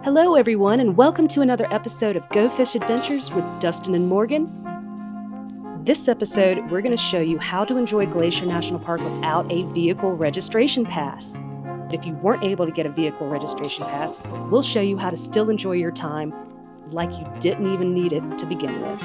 Hello everyone, and welcome to another episode of Go Fish Adventures with Dustin and Morgan. This episode, we're going to show you how to enjoy Glacier National Park without a vehicle registration pass. If you weren't able to get a vehicle registration pass, we'll show you how to still enjoy your time like you didn't even need it to begin with.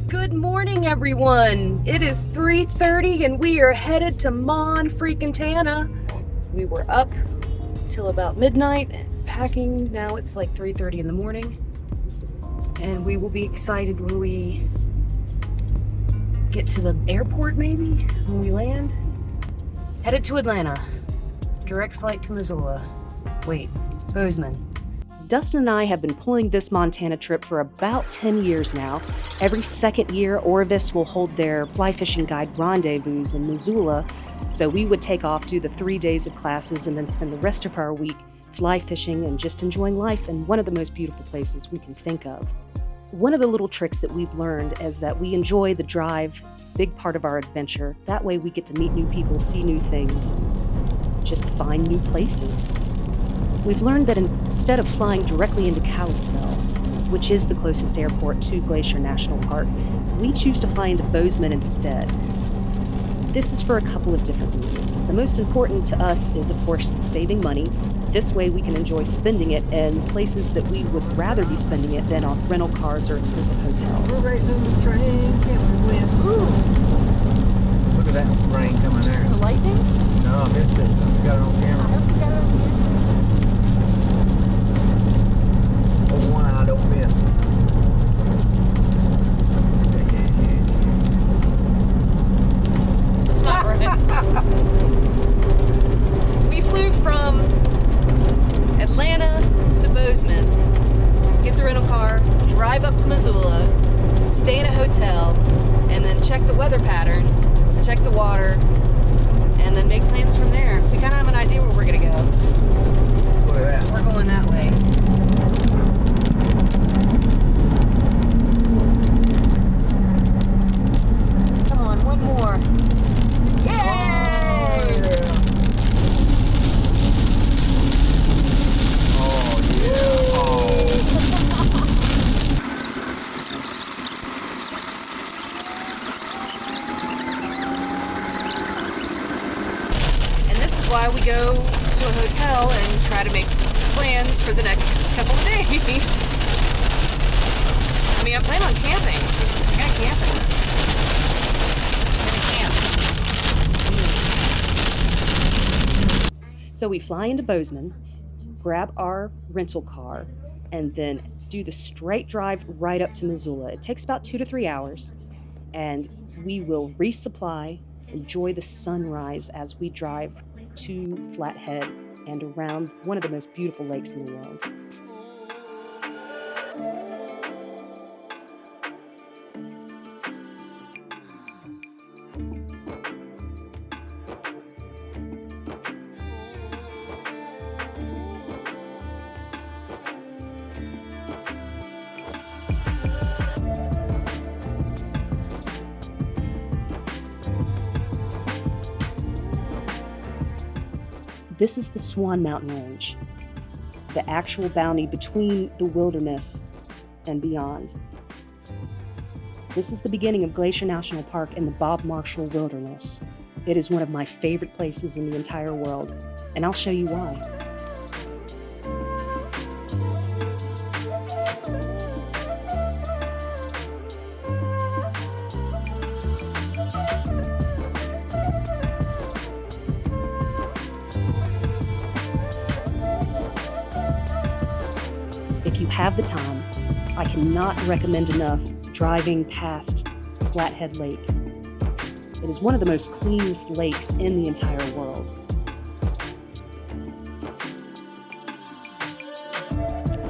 Good morning, everyone. It is 3:30 and we are headed to Montana. We were up till about midnight packing. Now it's like 3:30 in the morning. And we will be excited when we get to the airport, maybe, when we land. Headed to Atlanta. Direct flight to Missoula. Wait, Bozeman. Dustin and I have been pulling this Montana trip for about 10 years now. Every second year, Orvis will hold their fly fishing guide rendezvous in Missoula, so we would take off, do the 3 days of classes, and then spend the rest of our week fly fishing and just enjoying life in one of the most beautiful places we can think of. One of the little tricks that we've learned is that we enjoy the drive. It's a big part of our adventure. That way we get to meet new people, see new things, just find new places. We've learned that instead of flying directly into Kalispell, which is the closest airport to Glacier National Park, we choose to fly into Bozeman instead. This is for a couple of different reasons. The most important to us is, of course, saving money. This way we can enjoy spending it in places that we would rather be spending it than on rental cars or expensive hotels. We're racing the train, can't we win? Ooh. Look at that rain coming there. The lightning? No, I missed it. I got it on camera. I hope you got it on camera. One I don't miss. It's not right. We flew from Atlanta to Bozeman, get the rental car, drive up to Missoula, stay in a hotel, and then check the weather pattern, check the water, and then make plans from there. We kind of have an idea where we're going to go. Look at that. We're going that way. More. Yay! Oh, yeah. Oh, And this is why we go to a hotel and try to make plans for the next couple of days. I mean, I plan on camping. I'm gonna camp in this. So we fly into Bozeman, grab our rental car, and then do the straight drive right up to Missoula. It takes about 2 to 3 hours, and we will resupply, enjoy the sunrise as we drive to Flathead and around one of the most beautiful lakes in the world. This is the Swan Mountain Range, the actual boundary between the wilderness and beyond. This is the beginning of Glacier National Park in the Bob Marshall Wilderness. It is one of my favorite places in the entire world, and I'll show you why. If you have the time, I cannot recommend enough driving past Flathead Lake. It is one of the most cleanest lakes in the entire world.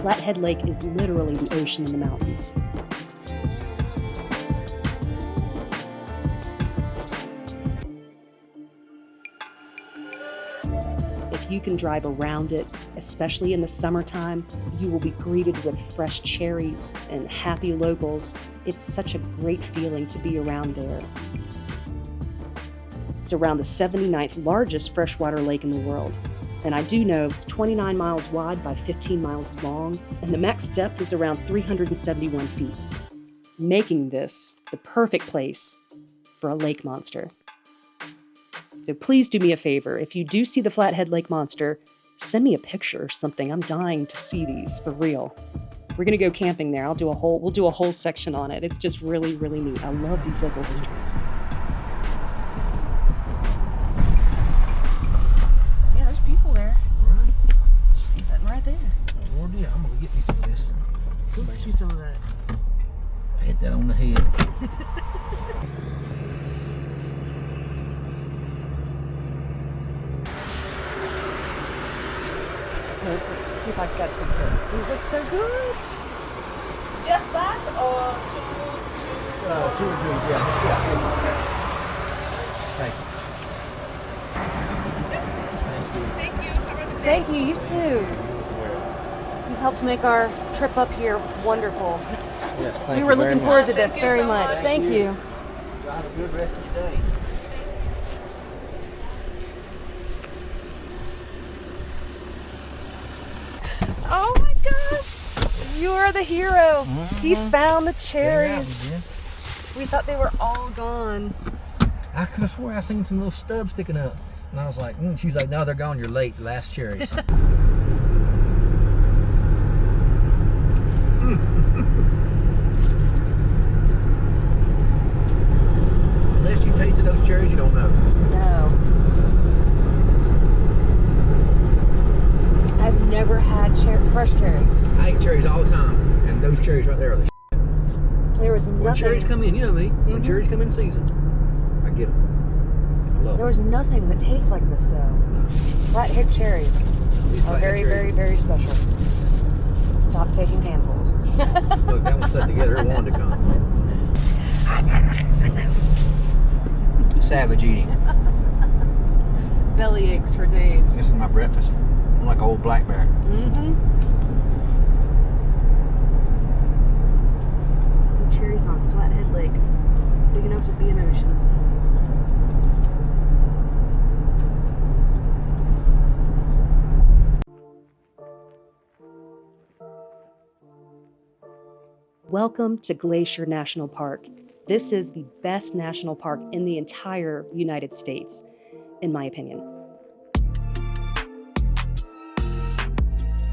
Flathead Lake is literally the ocean in the mountains. if you can drive around it, especially in the summertime, you will be greeted with fresh cherries and happy locals. It's such a great feeling to be around there. It's around the 79th largest freshwater lake in the world. And I do know it's 29 miles wide by 15 miles long, and the max depth is around 371 feet, making this the perfect place for a lake monster. So please do me a favor. If you do see the Flathead Lake Monster, send me a picture or something. I'm dying to see these for real. We're gonna go camping there. We'll do a whole section on it. It's just really, really neat. I love these local histories. Yeah, there's people there. Right. Just sitting right there. Oh, Lord, yeah, I'm gonna get me some of this. Go get you some of that. I hit that on the head. Let's see if I've got some tips. These look so good. Just back or two? Two, yeah. Thank you. Thank you, you too. You helped make our trip up here wonderful. Yes, thank We you were very looking much. forward to this Thank you very so much. much. Thank you. Have a good rest of your day. Oh my gosh! You are the hero. He found the cherries. We thought they were all gone. I could have swore I seen some little stubs sticking up. And I was like, she's like, no, they're gone. You're late. Last cherries. Unless you tasted those cherries, you don't know. No. I've never had fresh cherries. I eat cherries all the time. And those cherries right there are the There was When nothing. cherries come in, you know me. When cherries come in season, I get them. I love There was nothing that tastes like this though. Flathead cherries These are very, very, very special. Stop taking handfuls. Look, that one's stuck together. It wanted to come. Savage eating. Belly aches for days. This is my breakfast. I'm like an old black bear. The cherries on Flathead Lake, big enough to be an ocean. Welcome to Glacier National Park. This is the best national park in the entire United States, in my opinion.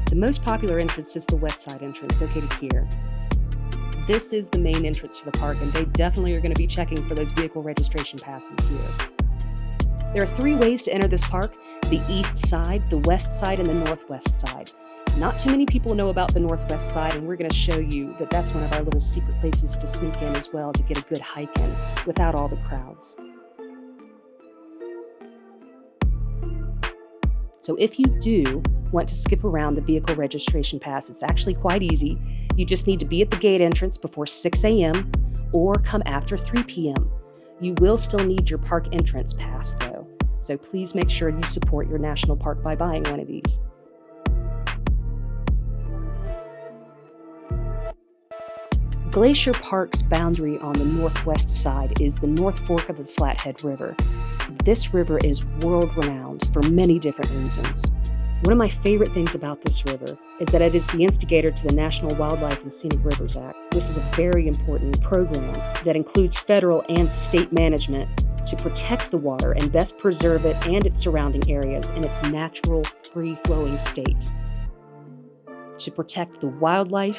The most popular entrance is the west side entrance, located here. This is the main entrance for the park, and they definitely are going to be checking for those vehicle registration passes here. There are 3 ways to enter this park: the east side, the west side, and the northwest side. Not too many people know about the northwest side, and we're going to show you that that's one of our little secret places to sneak in as well, to get a good hike in without all the crowds. So if you do want to skip around the vehicle registration pass, it's actually quite easy. You just need to be at the gate entrance before 6 a.m. or come after 3 p.m. You will still need your park entrance pass though, so please make sure you support your national park by buying one of these. Glacier Park's boundary on the northwest side is the North Fork of the Flathead River. This river is world-renowned for many different reasons. One of my favorite things about this river is that it is the instigator to the National Wildlife and Scenic Rivers Act. This is a very important program that includes federal and state management to protect the water and best preserve it and its surrounding areas in its natural, free-flowing state. To protect the wildlife,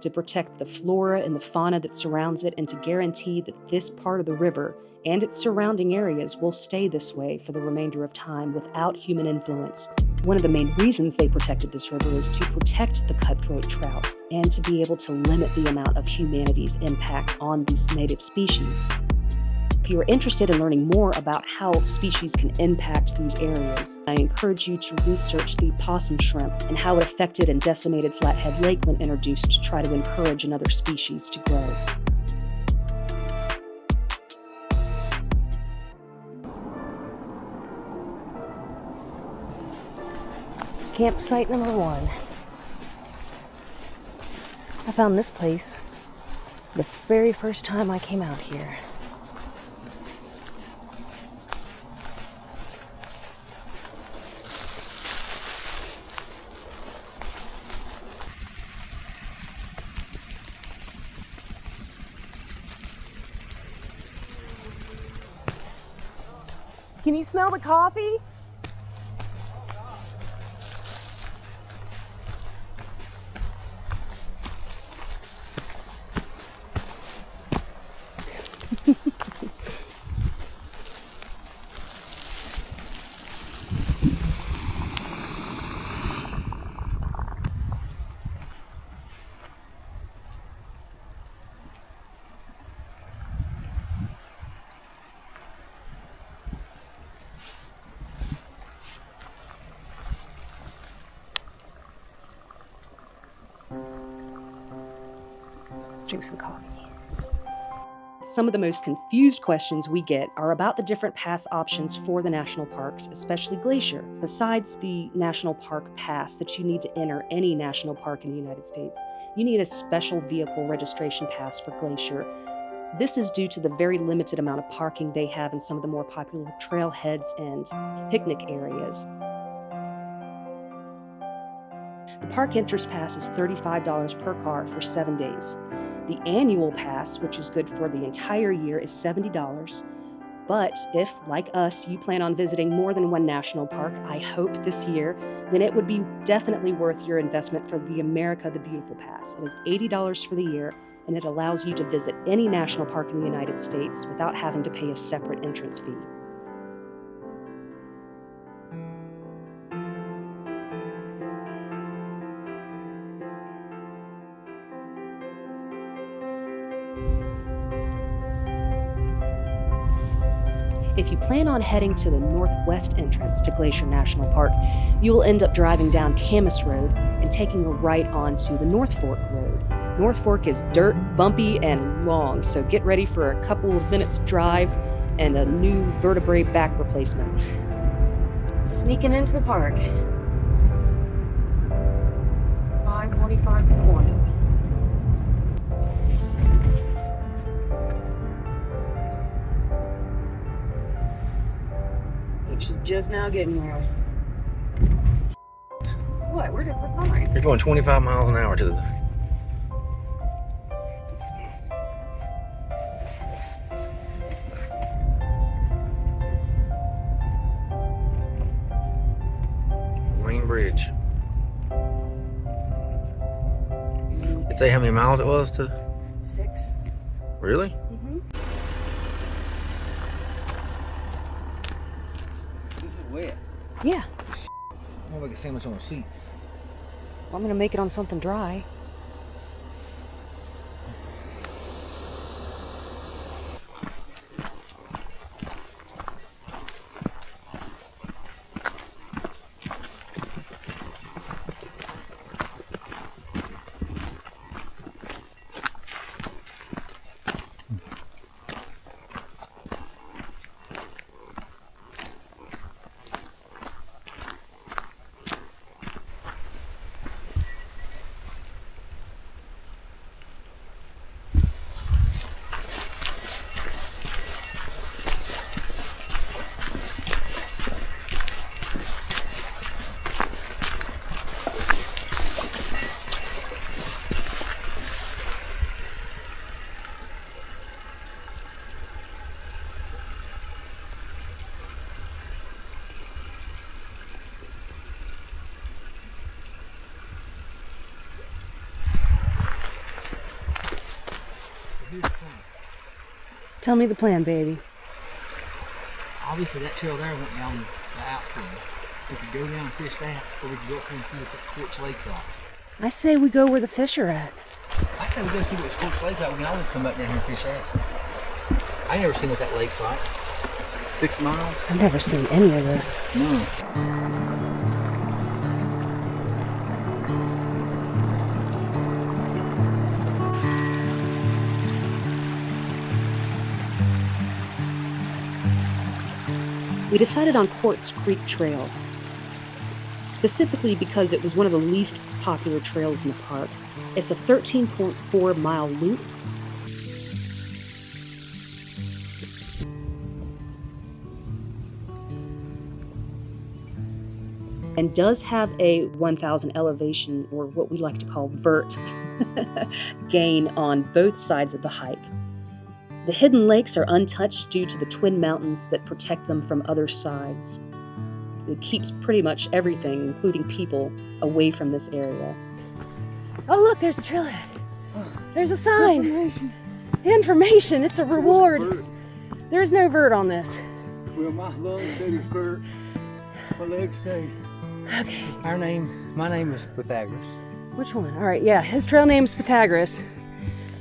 to protect the flora and the fauna that surrounds it, and to guarantee that this part of the river and its surrounding areas will stay this way for the remainder of time without human influence. One of the main reasons they protected this river is to protect the cutthroat trout and to be able to limit the amount of humanity's impact on these native species. If you are interested in learning more about how species can impact these areas, I encourage you to research the possum shrimp and how it affected and decimated Flathead Lake when introduced to try to encourage another species to grow. Campsite number 1. I found this place the very first time I came out here. Can you smell the coffee? Drink some coffee. Some of the most confused questions we get are about the different pass options for the national parks, especially Glacier. Besides the national park pass that you need to enter any national park in the United States, you need a special vehicle registration pass for Glacier. This is due to the very limited amount of parking they have in some of the more popular trailheads and picnic areas. The park entrance pass is $35 per car for 7 days. The annual pass, which is good for the entire year, is $70. But if, like us, you plan on visiting more than one national park, I hope this year, then it would be definitely worth your investment for the America the Beautiful Pass. It is $80 for the year, and it allows you to visit any national park in the United States without having to pay a separate entrance fee. If you plan on heading to the northwest entrance to Glacier National Park, you will end up driving down Camas Road and taking a right onto the North Fork Road. North Fork is dirt, bumpy, and long, so get ready for a couple of minutes drive and a new vertebrae back replacement. Sneaking into the park. 5:45 in the morning. She's just now getting here. What? We're fine. You're going 25 miles an hour to the... Main bridge. Did it say how many miles it was to? 6. Really? Mm-hmm. This is wet. Yeah. I'm gonna make a sandwich on a seat. Well, I'm gonna make it on something dry. Tell me the plan, baby. Obviously that trail there went down the outflow. We could go down and fish that, or we could go up here and see what that Quartz Lake's at. I say we go where the fish are at. I said we go see what the Quartz Lake's at. We can always come back down here and fish that. I never seen what that lake's like. 6 miles? I've never seen any of this. No. We decided on Quartz Creek Trail. specifically because it was one of the least popular trails in the park. It's a 13.4-mile loop. And does have a 1,000 elevation, or what we like to call vert, gain on both sides of the hike. The hidden lakes are untouched due to the twin mountains that protect them from other sides. It keeps pretty much everything, including people, away from this area. Oh look, there's the trailhead. There's a sign. Information. It's a reward. There's no vert on this. Well, my lungs say it's vert. My legs say. Okay. My name is Pythagoras. Which one? All right, yeah. His trail name's Pythagoras,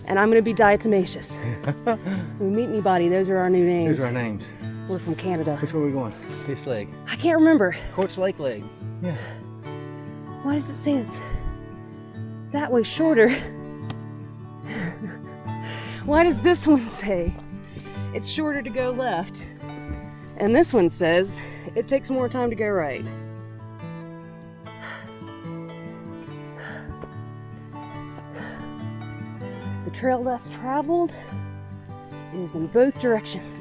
and I'm gonna be diatomaceous. When we meet anybody, those are our new names. Those are our names. We're from Canada. Which way are we going? This leg. I can't remember. Quartz Lake leg. Yeah. Why does it say it's that way shorter? Why does this one say it's shorter to go left? And this one says it takes more time to go right. The trail less traveled is in both directions.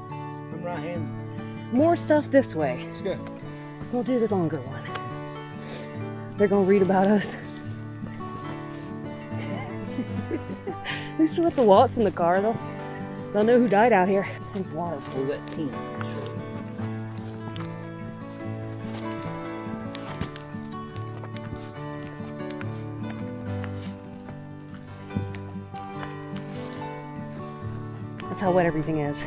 Come right hand. More stuff this way. Let's go. We'll do the longer one. They're gonna read about us. At least we left the wallets in the car, they'll know who died out here. This thing's waterproof. Oh, that pin. That's how wet everything is.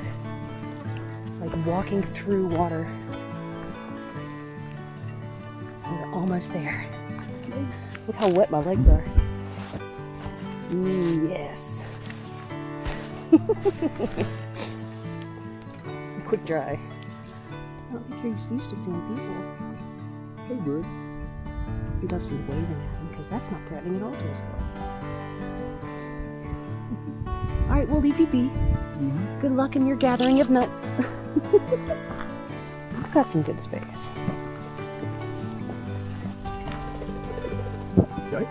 It's like walking through water. We're almost there. Look how wet my legs are. Yes. Quick dry. I don't think you're used to seeing people. Hey, good. And Dustin's waving at him because that's not threatening at all to us. All right, we'll leave you be. Good luck in your gathering of nuts. I've got some good space. Okay.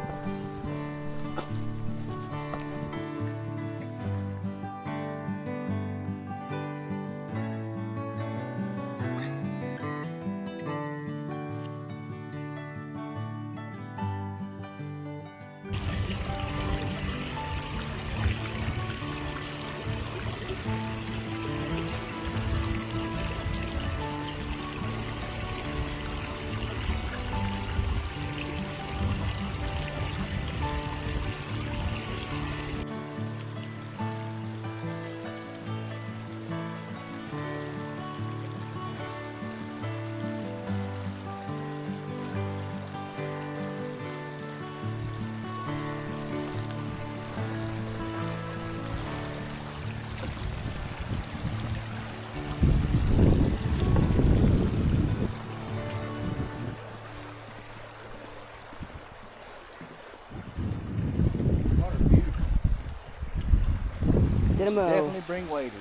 Ditto. Definitely bring waders.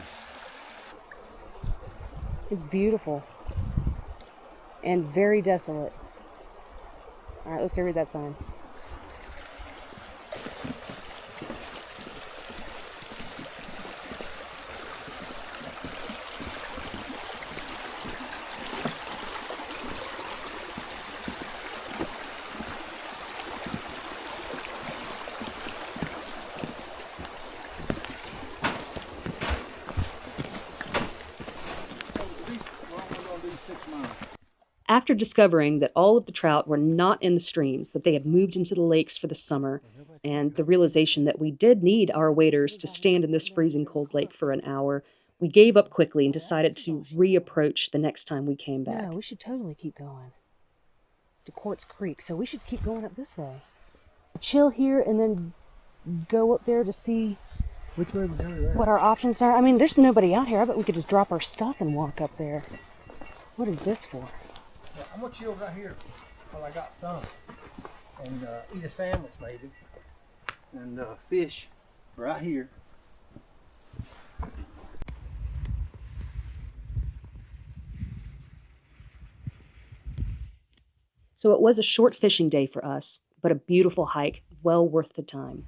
It's beautiful and very desolate. All right, let's go read that sign. After discovering that all of the trout were not in the streams, that they had moved into the lakes for the summer, and the realization that we did need our waders to stand in this freezing cold lake for an hour, we gave up quickly and decided to reapproach the next time we came back. Yeah, we should totally keep going to Quartz Creek, so we should keep going up this way. Chill here and then go up there to see Which way we go there? what our options are. I mean, there's nobody out here. I bet we could just drop our stuff and walk up there. What is this for? Yeah, I'm gonna chill right here while I got some, and eat a sandwich maybe, and fish right here. So it was a short fishing day for us, but a beautiful hike, well worth the time.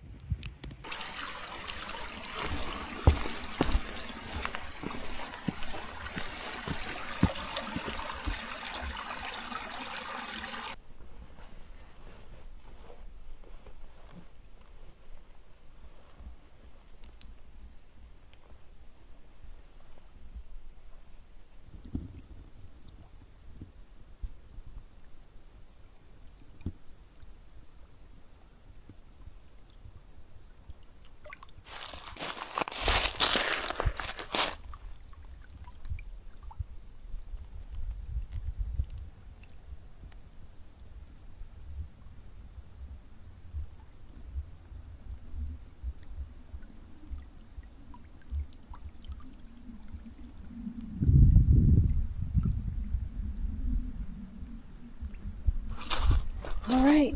All right,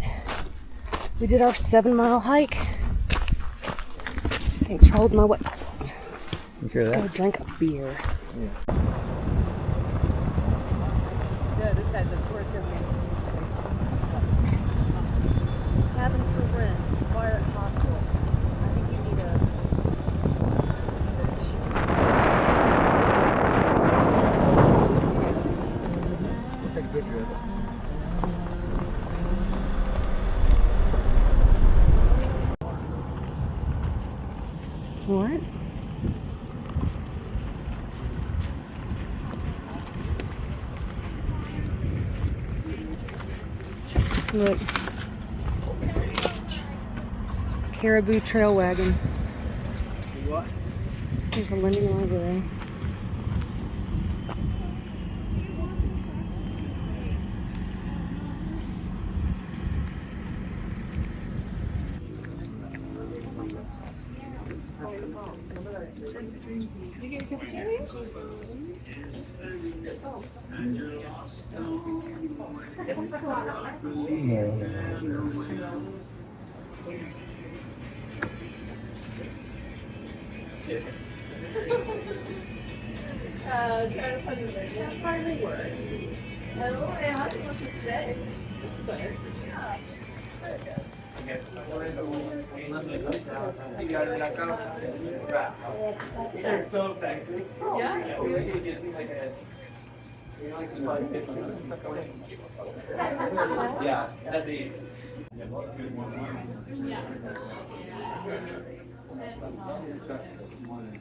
we did our 7-mile hike. Thanks for holding my wet clothes. Let's go drink a beer. Yeah. Yeah, this guy says tourist company. Cabins for rent, fire at hospital. I think you need a... Take a picture of it. What? Look. Caribou Trail Wagon. What? There's a lending library.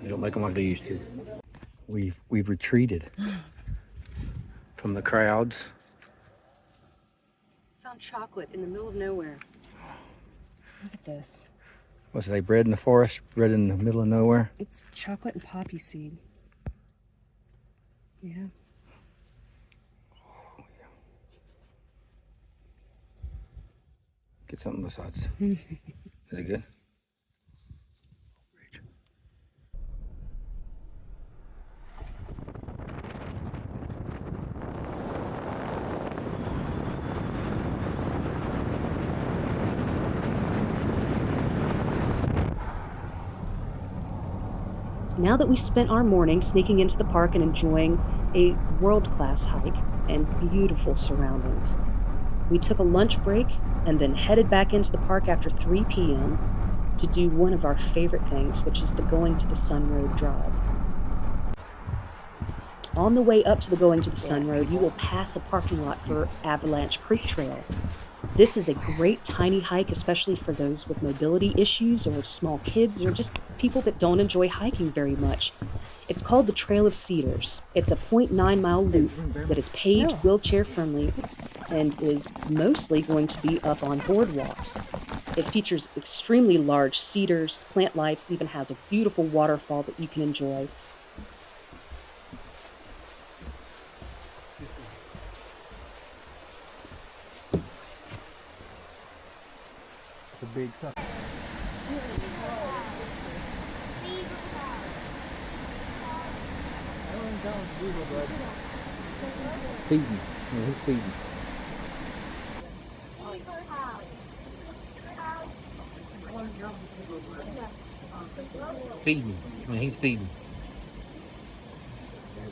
They don't make them like they used to. We've retreated from the crowds. Found chocolate in the middle of nowhere. Look at this. What's they bred in the forest, bred in the middle of nowhere? It's chocolate and poppy seed. Yeah. Get something besides. Is it good? Now that we spent our morning sneaking into the park and enjoying a world-class hike and beautiful surroundings, we took a lunch break and then headed back into the park after 3 p.m. to do one of our favorite things, which is the Going to the Sun Road drive. On the way up to the Going to the Sun Road, you will pass a parking lot for Avalanche Creek Trail. This is a great tiny hike, especially for those with mobility issues or small kids or just people that don't enjoy hiking very much. It's called the Trail of Cedars. It's a 0.9-mile loop that is paved wheelchair friendly and is mostly going to be up on boardwalks. It features extremely large cedars, plant life, even has a beautiful waterfall that you can enjoy. It's a big sucker. Feeding. Yeah, he's feeding. Feeding. I mean, he's feeding.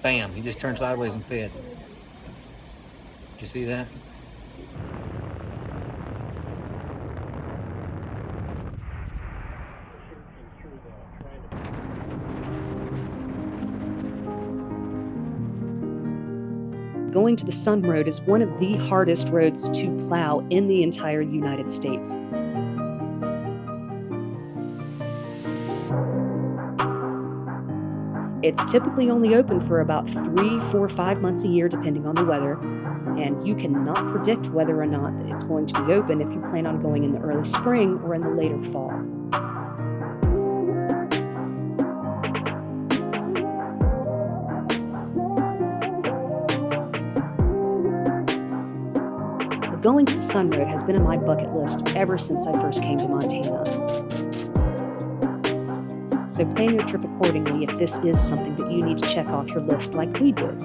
Bam, he just turned sideways and fed. Did you see that? going to the Sun Road is one of the hardest roads to plow in the entire United States. It's typically only open for about 3, 4, 5 months a year, depending on the weather, and you cannot predict whether or not it's going to be open if you plan on going in the early spring or in the later fall. Going to the Sun Road has been on my bucket list ever since I first came to Montana. So plan your trip accordingly if this is something that you need to check off your list like we did.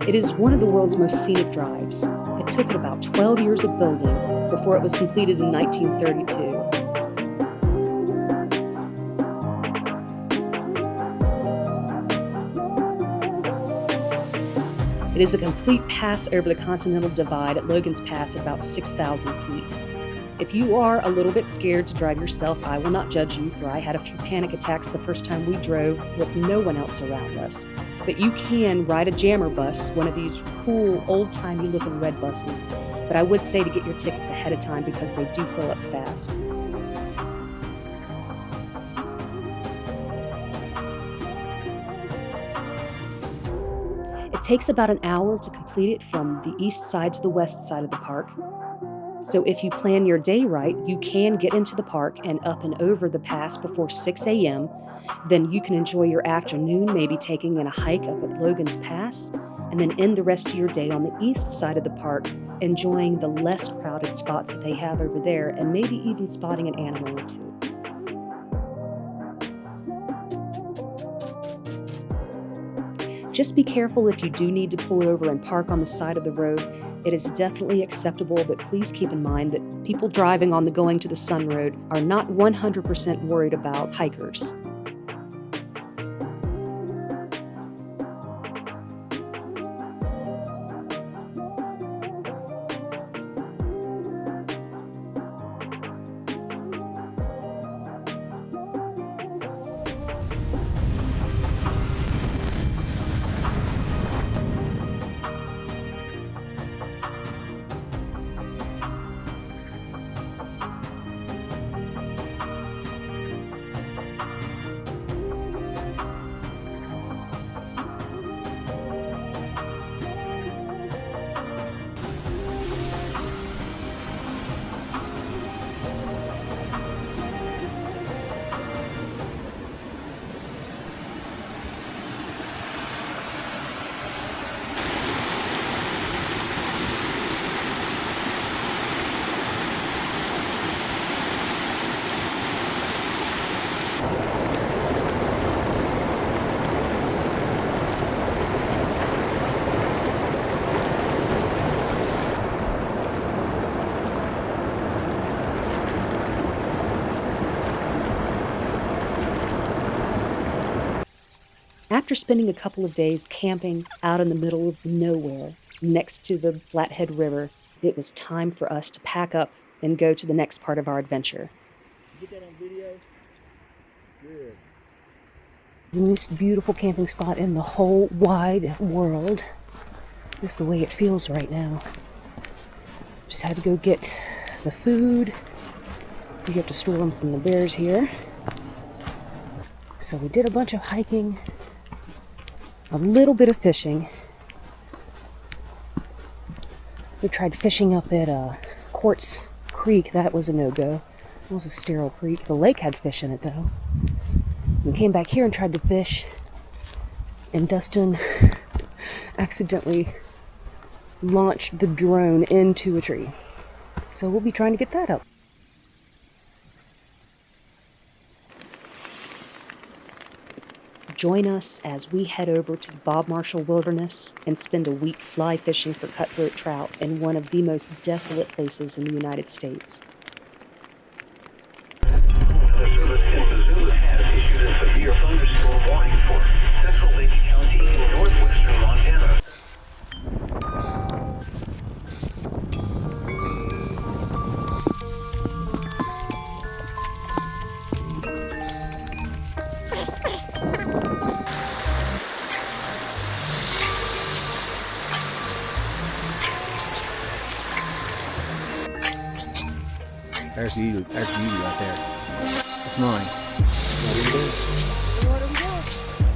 It is one of the world's most scenic drives. It took it about 12 years of building before it was completed in 1932. It is a complete pass over the Continental Divide at Logan's Pass at about 6,000 feet. If you are a little bit scared to drive yourself, I will not judge you, for I had a few panic attacks the first time we drove with no one else around us. But you can ride a jammer bus, one of these cool, old-timey looking red buses. But I would say to get your tickets ahead of time because they do fill up fast. It takes about an hour to complete it from the east side to the west side of the park. So if you plan your day right, you can get into the park and up and over the pass before 6 a.m. Then you can enjoy your afternoon, maybe taking in a hike up at Logan's Pass, and then end the rest of your day on the east side of the park, enjoying the less crowded spots that they have over there, and maybe even spotting an animal or two. Just be careful if you do need to pull over and park on the side of the road. It is definitely acceptable, but please keep in mind that people driving on the Going to the Sun Road are not 100% worried about hikers. After spending a couple of days camping out in the middle of nowhere next to the Flathead River, it was time for us to pack up and go to the next part of our adventure. Get that on video? Good. The most beautiful camping spot in the whole wide world. Just the way it feels right now. Just had to go get the food. We have to store them from the bears here. So we did a bunch of hiking, a little bit of fishing. We tried fishing up at Quartz Creek. That was a no-go. It was a sterile creek. The lake had fish in it, though. We came back here and tried to fish, and Dustin accidentally launched the drone into a tree. So we'll be trying to get that up. Join us as we head over to the Bob Marshall Wilderness and spend a week fly fishing for cutthroat trout in one of the most desolate places in the United States. Missoula has issued a severe thunderstorm warning for Central Lake County in northwestern Montana. There's you right there. That's mine. What are we doing?